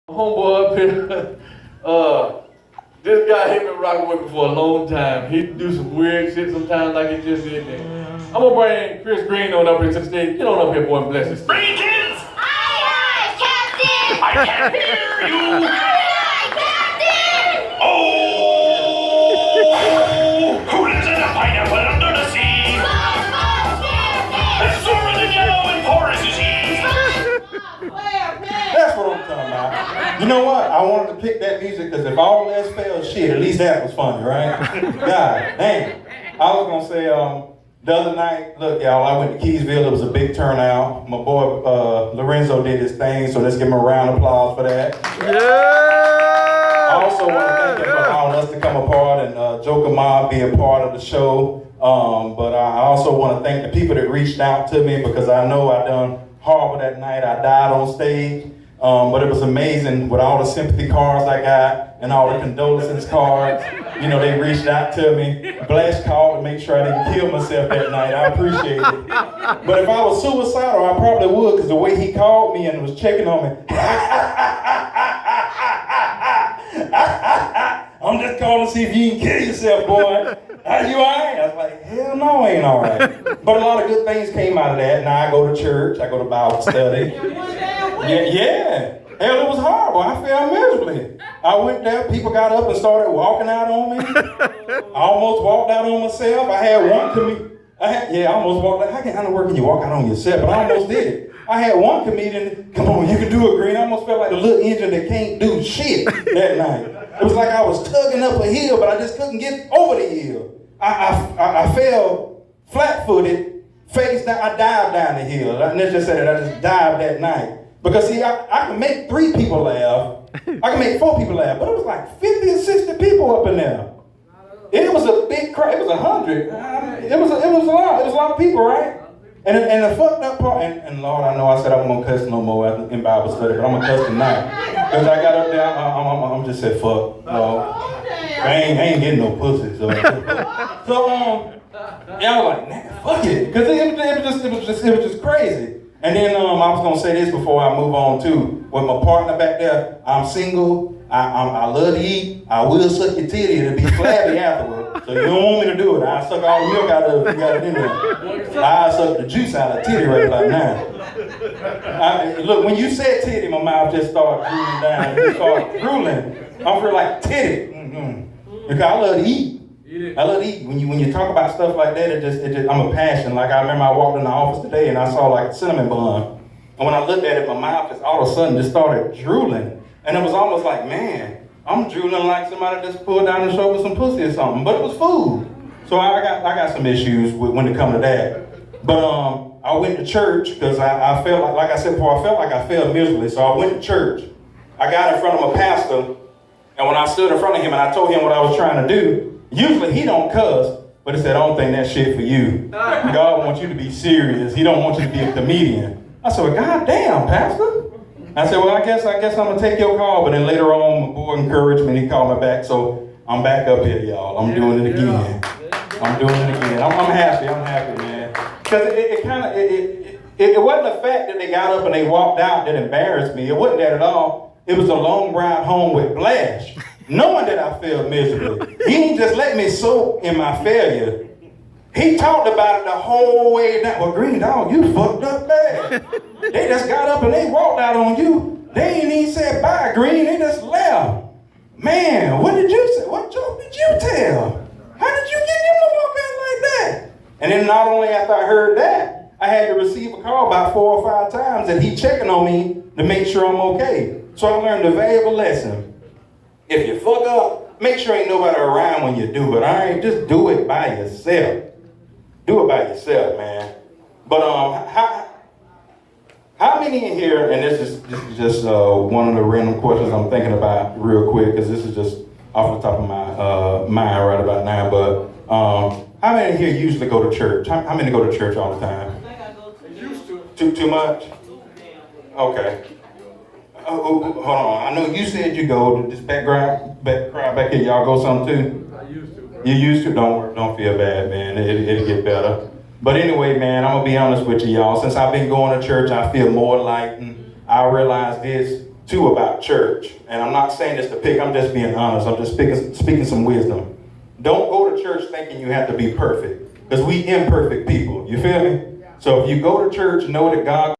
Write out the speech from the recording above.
Homeboy up here, this guy he been rocking with me for a long time. He do some weird shit sometimes like he just did there. I'm gonna bring Chris Greene on up here to the stage. Get on up here, boy, and bless us. Bring it, kids! Aye, Captain! I can't hear you! Aye, Captain! Oh! Who lives in a pineapple under the sea? SpongeBob SquarePants! As soaring and yellow and porous is he! That's what I'm talking about. You know what? I wanted to pick that music because if all else fails, shit, at least that was funny, right? God damn. I was gonna say, the other night, look, y'all, I went to Keysville. It was a big turnout. My boy Lorenzo did his thing, so let's give him a round of applause for that. Yeah! I also want to thank him for allowing us to come apart and Joker Mob be a part of the show. But I also want to thank the people that reached out to me because I know I done horrible that night. I died on stage. But it was amazing with all the sympathy cards I got and all the condolences cards. You know, they reached out to me. Blash called to make sure I didn't kill myself that night. I appreciate it. But if I was suicidal, I probably would because the way he called me and was checking on me. I'm just calling to see if you can kill yourself, boy. Are you all right? I was like, hell no, I ain't all right. But a lot of good things came out of that. Now I go to church. I go to Bible study. Yeah. Hell, it was horrible. I fell miserably. I went there, people got up and started walking out on me. I almost walked out on myself. I had one comedian. I almost walked out. How in the world can you walk out on yourself? But I almost did it. I had one comedian, come on, you can do it, Greene. I almost felt like a little engine that can't do shit that night. It was like I was tugging up a hill, but I just couldn't get over the hill. I fell flat-footed, face down. I dived down the hill. Let's just say that I just dived that night. Because see, I can make 3 people laugh. I can make 4 people laugh. But it was like 50 or 60 people up in there. It was a big crowd. It was 100. It was a lot. It was a lot of people, right? And the fucked up part, and Lord, I know I said I wasn't gonna cuss no more in Bible study, but I'm gonna cuss tonight. Because I got up there, I'm just said fuck. I ain't getting no pussy. So yeah, I was like, nigga, fuck it. Because it was just crazy. And then I was gonna say this before I move on too. With my partner back there, I'm single. I love to eat. I will suck your titty. It'll be flabby afterward. So you don't want me to do it. I suck all the milk out of it. You got it in there. I suck the juice out of the titty right about now. Look, when you said titty, my mouth just started drooling down. It just started drooling. I feel like titty. Because I love to eat. I love to eat. When you talk about stuff like that, it just I'm a passion. Like I remember I walked in the office today and I saw like a cinnamon bun. And when I looked at it, my mouth just all of a sudden just started drooling. And it was almost like, man, I'm drooling like somebody just pulled down the shoulder some pussy or something. But it was food. So I got some issues when it comes to that. But I went to church because I felt like I said before, I felt like I failed miserably. So I went to church. I got in front of my pastor. And when I stood in front of him and I told him what I was trying to do, usually he don't cuss, but he said, I don't think that shit for you. God wants you to be serious. He don't want you to be a comedian. I said, well, God damn, Pastor. I said, well, I guess I'm gonna take your call. But then later on, my boy encouraged me and he called me back. So I'm back up here, y'all. I'm doing it again. I'm doing it again. I'm happy, man. Because it wasn't the fact that they got up and they walked out that embarrassed me. It wasn't that at all. It was a long ride home with Blash. Knowing that I failed miserably. He didn't just let me soak in my failure. He talked about it the whole way down. Well, Greene, dog, you fucked up bad. They just got up and they walked out on you. They ain't even said bye, Greene. They just left. Man, what did you say? What joke did you tell? How did you get them to walk out like that? And then not only after I heard that, I had to receive a call about 4 or 5 times that he checking on me to make sure I'm okay. So I learned a valuable lesson. If you fuck up, make sure ain't nobody around when you do it. All right, just do it by yourself. Do it by yourself, man. But how many in here? And this is just one of the random questions I'm thinking about real quick because this is just off the top of my mind right about now. But how many here usually go to church? How many go to church all the time? I think I go to. Too much? Okay. Hold on. I know you said you go to this background back here. Y'all go some too? I used to. You used to? Don't feel bad, man. It'll get better. But anyway, man, I'm gonna be honest with you, y'all. Since I've been going to church, I feel more enlightened. I realize this. too about church, and I'm not saying this to pick, I'm just being honest. I'm just speaking some wisdom. Don't go to church thinking you have to be perfect, because we imperfect people. You feel me? So if you go to church, know that God